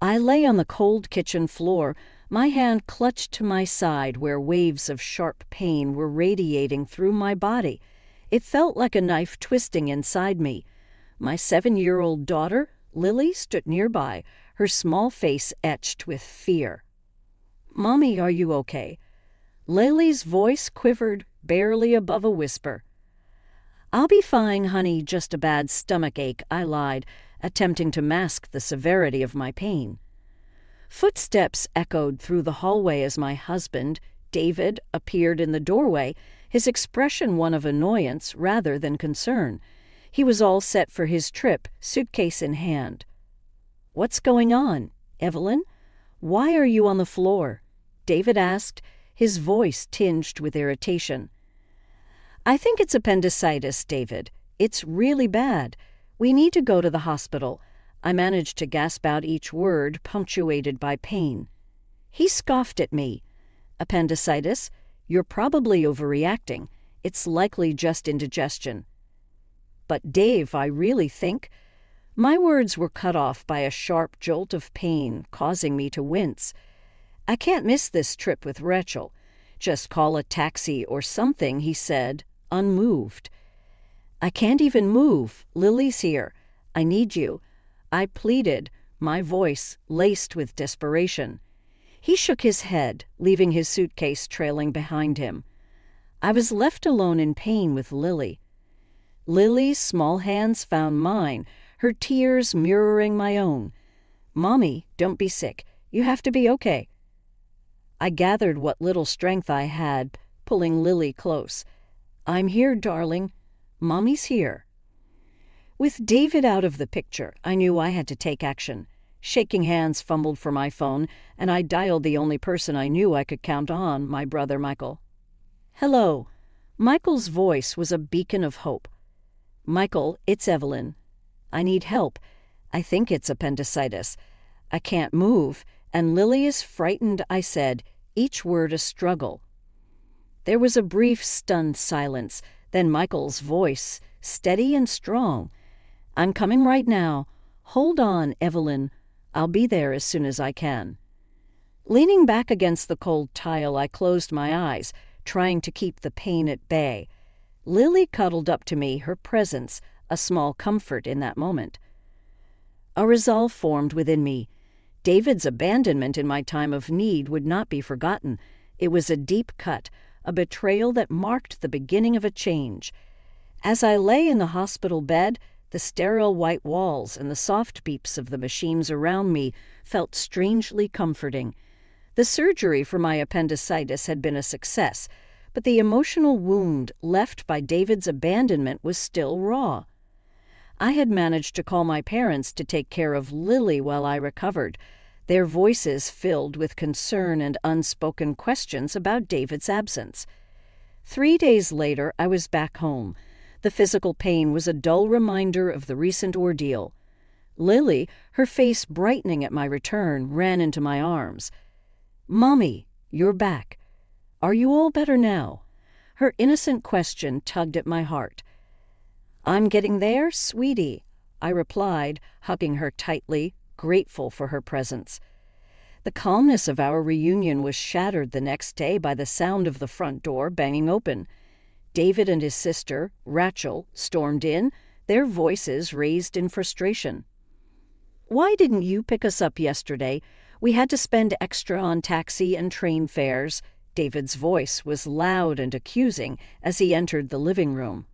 I lay on the cold kitchen floor, my hand clutched to my side where waves of sharp pain were radiating through my body. It felt like a knife twisting inside me. My 7-year-old daughter, Lily, stood nearby, her small face etched with fear. "Mommy, are you okay?" Lily's voice quivered, barely above a whisper. "I'll be fine, honey, just a bad stomach ache," I lied, attempting to mask the severity of my pain. Footsteps echoed through the hallway as my husband, David, appeared in the doorway, his expression one of annoyance rather than concern. He was all set for his trip, suitcase in hand. "What's going on, Evelyn? Why are you on the floor?" David asked, his voice tinged with irritation. "I think it's appendicitis, David. It's really bad. We need to go to the hospital." I managed to gasp out each word, punctuated by pain. He scoffed at me. "Appendicitis? You're probably overreacting. It's likely just indigestion." "But Dave, I really think—" My words were cut off by a sharp jolt of pain, causing me to wince. "I can't miss this trip with Rachel. Just call a taxi or something," he said, unmoved. "I can't even move. Lily's here. I need you," I pleaded, my voice laced with desperation. He shook his head, leaving his suitcase trailing behind him. I was left alone in pain with Lily. Lily's small hands found mine, her tears mirroring my own. "Mommy, don't be sick. You have to be okay." I gathered what little strength I had, pulling Lily close. "I'm here, darling. Mommy's here." With David out of the picture, I knew I had to take action. Shaking hands fumbled for my phone, and I dialed the only person I knew I could count on, my brother Michael. "Hello." Michael's voice was a beacon of hope. "Michael, it's Evelyn. I need help. I think it's appendicitis. I can't move, and Lily is frightened," I said, each word a struggle. There was a brief, stunned silence, then Michael's voice, steady and strong. "I'm coming right now. Hold on, Evelyn. I'll be there as soon as I can." Leaning back against the cold tile, I closed my eyes, trying to keep the pain at bay. Lily cuddled up to me, her presence a small comfort in that moment. A resolve formed within me. David's abandonment in my time of need would not be forgotten. It was a deep cut, a betrayal that marked the beginning of a change. As I lay in the hospital bed, the sterile white walls and the soft beeps of the machines around me felt strangely comforting. The surgery for my appendicitis had been a success, but the emotional wound left by David's abandonment was still raw. I had managed to call my parents to take care of Lily while I recovered, their voices filled with concern and unspoken questions about David's absence. 3 days later, I was back home. The physical pain was a dull reminder of the recent ordeal. Lily, her face brightening at my return, ran into my arms. "Mommy, you're back. Are you all better now?" Her innocent question tugged at my heart. "I'm getting there, sweetie," I replied, hugging her tightly, grateful for her presence. The calmness of our reunion was shattered the next day by the sound of the front door banging open. David and his sister, Rachel, stormed in, their voices raised in frustration. "Why didn't you pick us up yesterday? We had to spend extra on taxi and train fares." David's voice was loud and accusing as he entered the living room.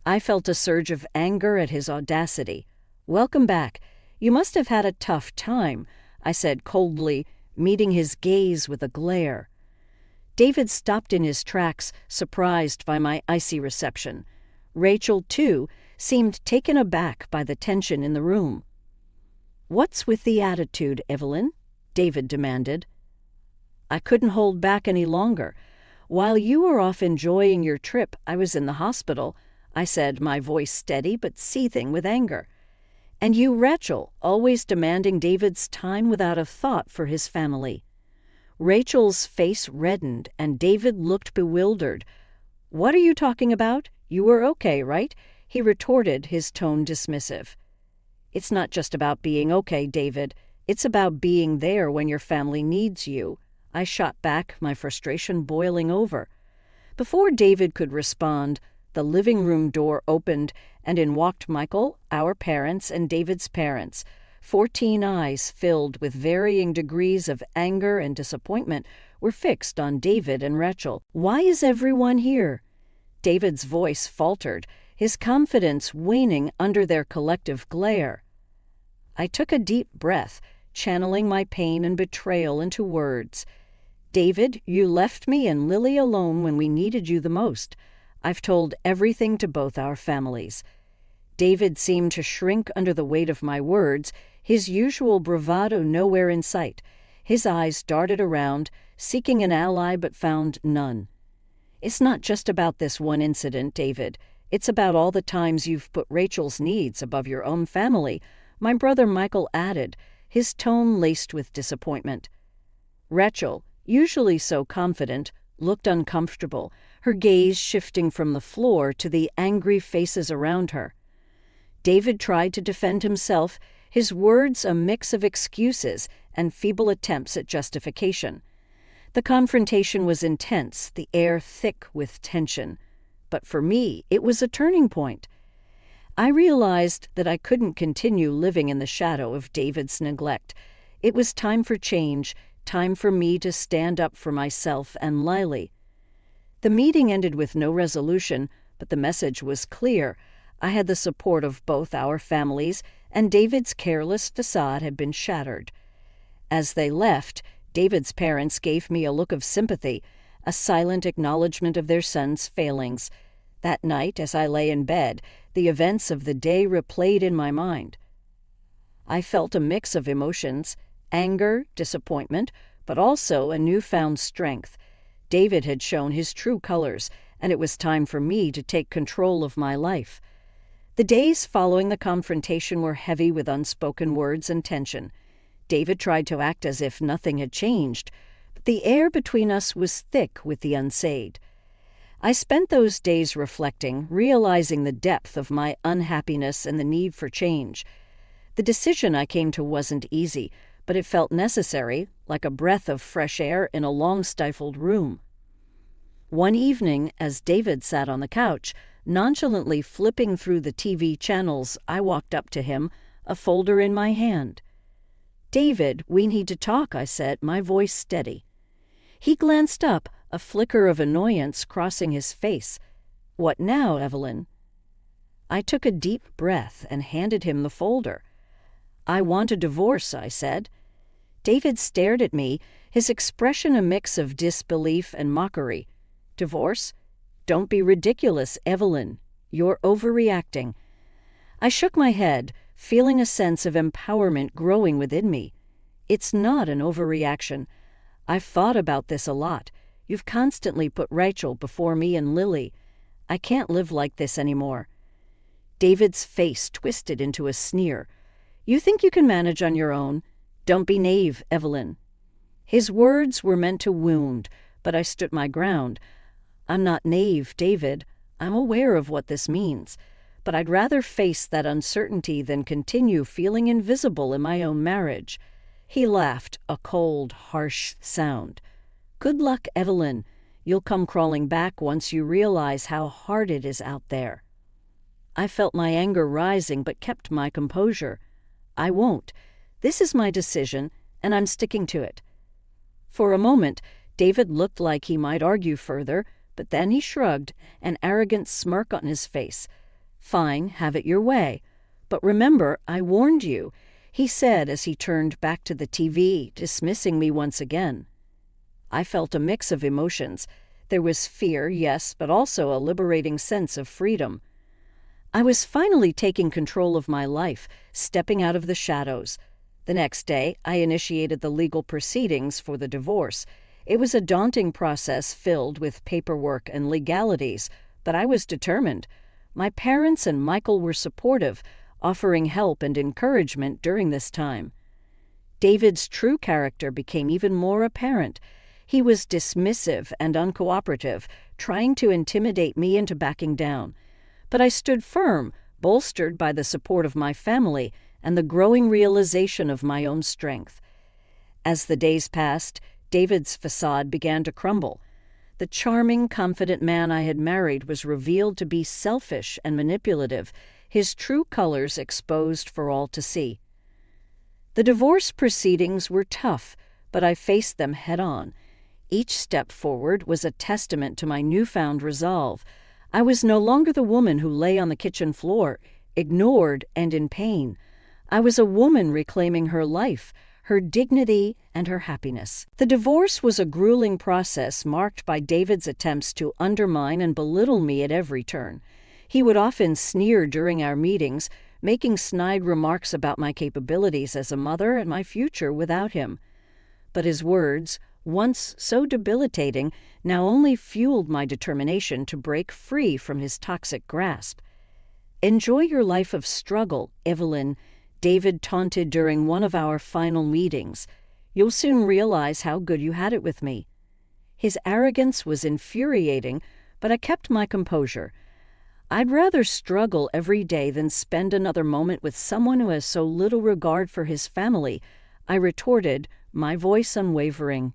I felt a surge of anger at his audacity. "Welcome back. You must have had a tough time," I said coldly, meeting his gaze with a glare. David stopped in his tracks, surprised by my icy reception. Rachel, too, seemed taken aback by the tension in the room. "What's with the attitude, Evelyn?" David demanded. I couldn't hold back any longer. "While you were off enjoying your trip, I was in the hospital," I said, my voice steady but seething with anger. "And you, Rachel, always demanding David's time without a thought for his family." Rachel's face reddened, and David looked bewildered. "What are you talking about? You were okay, right?" he retorted, his tone dismissive. "It's not just about being okay, David. It's about being there when your family needs you. I shot back, my frustration boiling over. Before David could respond, the living room door opened, and in walked Michael, our parents, and David's parents. 14 eyes, filled with varying degrees of anger and disappointment, were fixed on David and Rachel. "Why is everyone here?" David's voice faltered, his confidence waning under their collective glare. I took a deep breath, channeling my pain and betrayal into words. "David, you left me and Lily alone when we needed you the most. I've told everything to both our families." David seemed to shrink under the weight of my words, his usual bravado nowhere in sight. His eyes darted around, seeking an ally but found none. "It's not just about this one incident, David. It's about all the times you've put Rachel's needs above your own family," my brother Michael added, his tone laced with disappointment. Rachel, usually so confident, looked uncomfortable, her gaze shifting from the floor to the angry faces around her. David tried to defend himself, his words a mix of excuses and feeble attempts at justification. The confrontation was intense, the air thick with tension. But for me, it was a turning point. I realized that I couldn't continue living in the shadow of David's neglect. It was time for change, time for me to stand up for myself and Lily. The meeting ended with no resolution, but the message was clear. I had the support of both our families, and David's careless facade had been shattered. As they left, David's parents gave me a look of sympathy, a silent acknowledgement of their son's failings. That night, as I lay in bed, the events of the day replayed in my mind. I felt a mix of emotions, anger, disappointment, but also a newfound strength. David had shown his true colors, and it was time for me to take control of my life. The days following the confrontation were heavy with unspoken words and tension. David tried to act as if nothing had changed, but the air between us was thick with the unsaid. I spent those days reflecting, realizing the depth of my unhappiness and the need for change. The decision I came to wasn't easy, but it felt necessary, like a breath of fresh air in a long-stifled room. One evening, as David sat on the couch, nonchalantly flipping through the TV channels, I walked up to him, a folder in my hand. "David, we need to talk," I said, my voice steady. He glanced up, a flicker of annoyance crossing his face. "What now, Evelyn?" I took a deep breath and handed him the folder. "I want a divorce," I said. David stared at me, his expression a mix of disbelief and mockery. "Divorce? Don't be ridiculous, Evelyn. You're overreacting." I shook my head, feeling a sense of empowerment growing within me. "It's not an overreaction. I've thought about this a lot. You've constantly put Rachel before me and Lily. I can't live like this anymore." David's face twisted into a sneer. "You think you can manage on your own? Don't be naive, Evelyn." His words were meant to wound, but I stood my ground. "I'm not naive, David. I'm aware of what this means. But I'd rather face that uncertainty than continue feeling invisible in my own marriage." He laughed, a cold, harsh sound. "Good luck, Evelyn. You'll come crawling back once you realize how hard it is out there." I felt my anger rising but kept my composure. "I won't. This is my decision, and I'm sticking to it." For a moment, David looked like he might argue further, but then he shrugged, an arrogant smirk on his face. "Fine, have it your way. But remember, I warned you," he said as he turned back to the TV, dismissing me once again. I felt a mix of emotions. There was fear, yes, but also a liberating sense of freedom. I was finally taking control of my life, stepping out of the shadows. The next day, I initiated the legal proceedings for the divorce. It was a daunting process filled with paperwork and legalities, but I was determined. My parents and Michael were supportive, offering help and encouragement during this time. David's true character became even more apparent. He was dismissive and uncooperative, trying to intimidate me into backing down. But I stood firm, bolstered by the support of my family, and the growing realization of my own strength. As the days passed, David's facade began to crumble. The charming, confident man I had married was revealed to be selfish and manipulative, his true colors exposed for all to see. The divorce proceedings were tough, but I faced them head-on. Each step forward was a testament to my newfound resolve. I was no longer the woman who lay on the kitchen floor, ignored and in pain. I was a woman reclaiming her life, her dignity, and her happiness. The divorce was a grueling process marked by David's attempts to undermine and belittle me at every turn. He would often sneer during our meetings, making snide remarks about my capabilities as a mother and my future without him. But his words, once so debilitating, now only fueled my determination to break free from his toxic grasp. "Enjoy your life of struggle, Evelyn," David taunted during one of our final meetings. "You'll soon realize how good you had it with me." His arrogance was infuriating, but I kept my composure. I'd rather struggle every day than spend another moment with someone who has so little regard for his family, I retorted, my voice unwavering.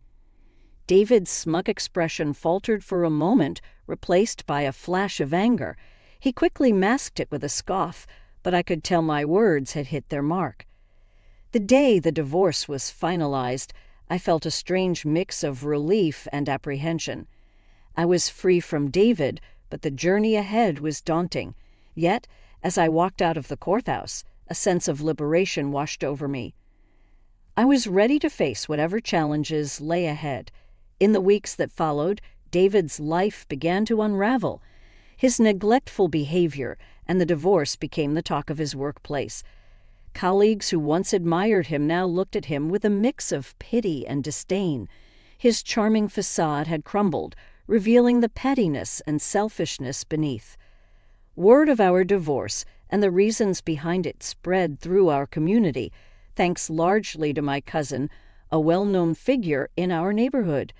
David's smug expression faltered for a moment, replaced by a flash of anger. He quickly masked it with a scoff, but I could tell my words had hit their mark. The day the divorce was finalized, I felt a strange mix of relief and apprehension. I was free from David, but the journey ahead was daunting. Yet, as I walked out of the courthouse, a sense of liberation washed over me. I was ready to face whatever challenges lay ahead. In the weeks that followed, David's life began to unravel. His neglectful behavior and the divorce became the talk of his workplace. Colleagues who once admired him now looked at him with a mix of pity and disdain. His charming facade had crumbled, revealing the pettiness and selfishness beneath. Word of our divorce and the reasons behind it spread through our community, thanks largely to my cousin, a well-known figure in our neighborhood.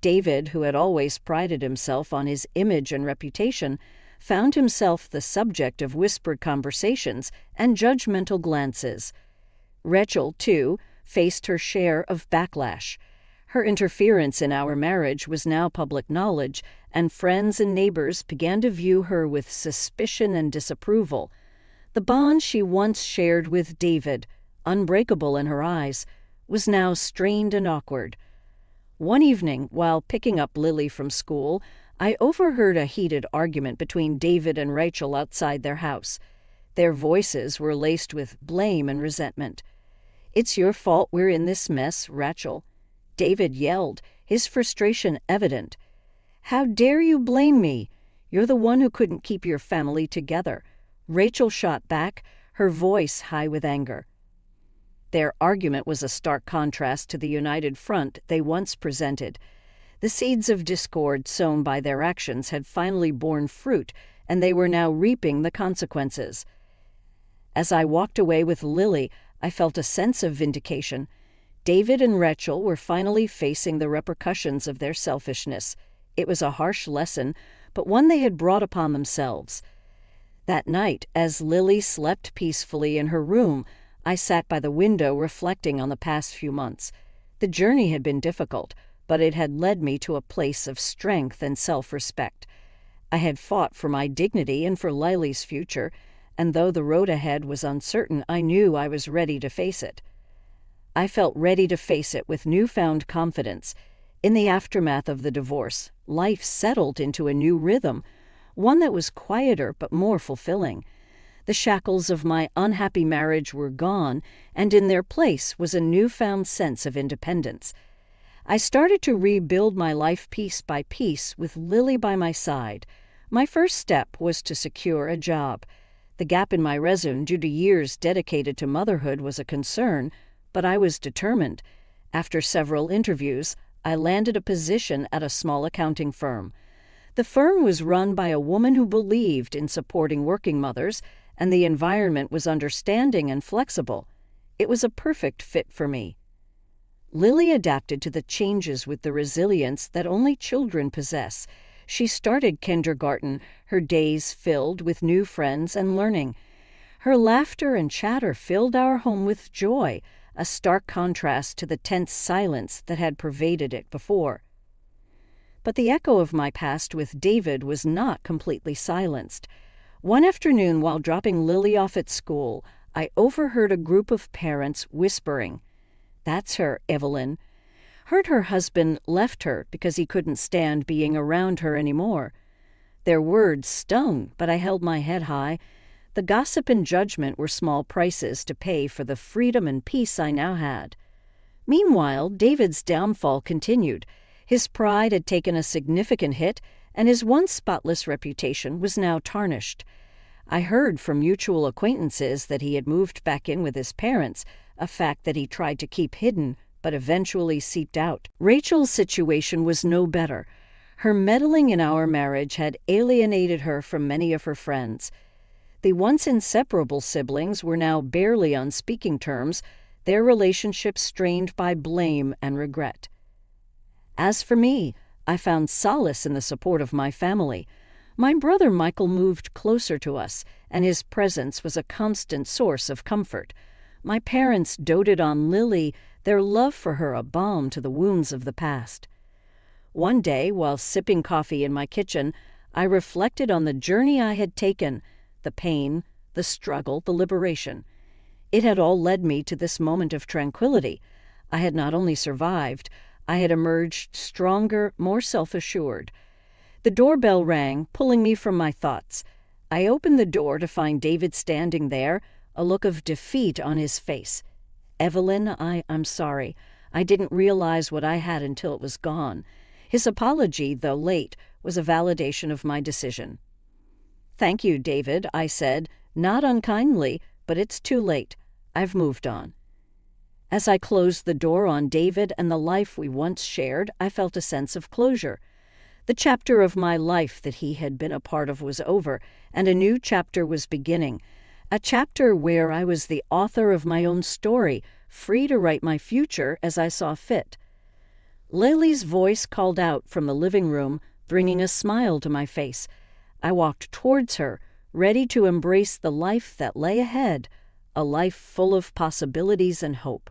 David, who had always prided himself on his image and reputation, found himself the subject of whispered conversations and judgmental glances. Rachel, too, faced her share of backlash. Her interference in our marriage was now public knowledge, and friends and neighbors began to view her with suspicion and disapproval. The bond she once shared with David, unbreakable in her eyes, was now strained and awkward. One evening, while picking up Lily from school, I overheard a heated argument between David and Rachel outside their house. Their voices were laced with blame and resentment. "It's your fault we're in this mess, Rachel," David yelled, his frustration evident. "How dare you blame me? You're the one who couldn't keep your family together," Rachel shot back, her voice high with anger. Their argument was a stark contrast to the united front they once presented. The seeds of discord sown by their actions had finally borne fruit, and they were now reaping the consequences. As I walked away with Lily, I felt a sense of vindication. David and Rachel were finally facing the repercussions of their selfishness. It was a harsh lesson, but one they had brought upon themselves. That night, as Lily slept peacefully in her room, I sat by the window reflecting on the past few months. The journey had been difficult, but it had led me to a place of strength and self-respect. I had fought for my dignity and for Lily's future, and though the road ahead was uncertain, I knew I was ready to face it. I felt ready to face it with newfound confidence. In the aftermath of the divorce, life settled into a new rhythm, one that was quieter but more fulfilling. The shackles of my unhappy marriage were gone, and in their place was a newfound sense of independence. I started to rebuild my life piece by piece with Lily by my side. My first step was to secure a job. The gap in my resume due to years dedicated to motherhood was a concern, but I was determined. After several interviews, I landed a position at a small accounting firm. The firm was run by a woman who believed in supporting working mothers, and the environment was understanding and flexible. It was a perfect fit for me. Lily adapted to the changes with the resilience that only children possess. She started kindergarten, her days filled with new friends and learning. Her laughter and chatter filled our home with joy, a stark contrast to the tense silence that had pervaded it before. But the echo of my past with David was not completely silenced. One afternoon, while dropping Lily off at school, I overheard a group of parents whispering, "That's her, Evelyn." Heard her husband left her because he couldn't stand being around her anymore. Their words stung, but I held my head high. The gossip and judgment were small prices to pay for the freedom and peace I now had. Meanwhile, David's downfall continued. His pride had taken a significant hit, and his once spotless reputation was now tarnished. I heard from mutual acquaintances that he had moved back in with his parents, a fact that he tried to keep hidden, but eventually seeped out. Rachel's situation was no better. Her meddling in our marriage had alienated her from many of her friends. The once inseparable siblings were now barely on speaking terms, their relationship strained by blame and regret. As for me, I found solace in the support of my family. My brother Michael moved closer to us, and his presence was a constant source of comfort. My parents doted on Lily, their love for her a balm to the wounds of the past. One day, while sipping coffee in my kitchen, I reflected on the journey I had taken, the pain, the struggle, the liberation. It had all led me to this moment of tranquility. I had not only survived, I had emerged stronger, more self-assured. The doorbell rang, pulling me from my thoughts. I opened the door to find David standing there, a look of defeat on his face. "Evelyn, I'm sorry. I didn't realize what I had until it was gone." His apology, though late, was a validation of my decision. "Thank you, David," I said, not unkindly, but it's too late. I've moved on. As I closed the door on David and the life we once shared, I felt a sense of closure. The chapter of my life that he had been a part of was over, and a new chapter was beginning. A chapter where I was the author of my own story, free to write my future as I saw fit. Lily's voice called out from the living room, bringing a smile to my face. I walked towards her, ready to embrace the life that lay ahead, a life full of possibilities and hope.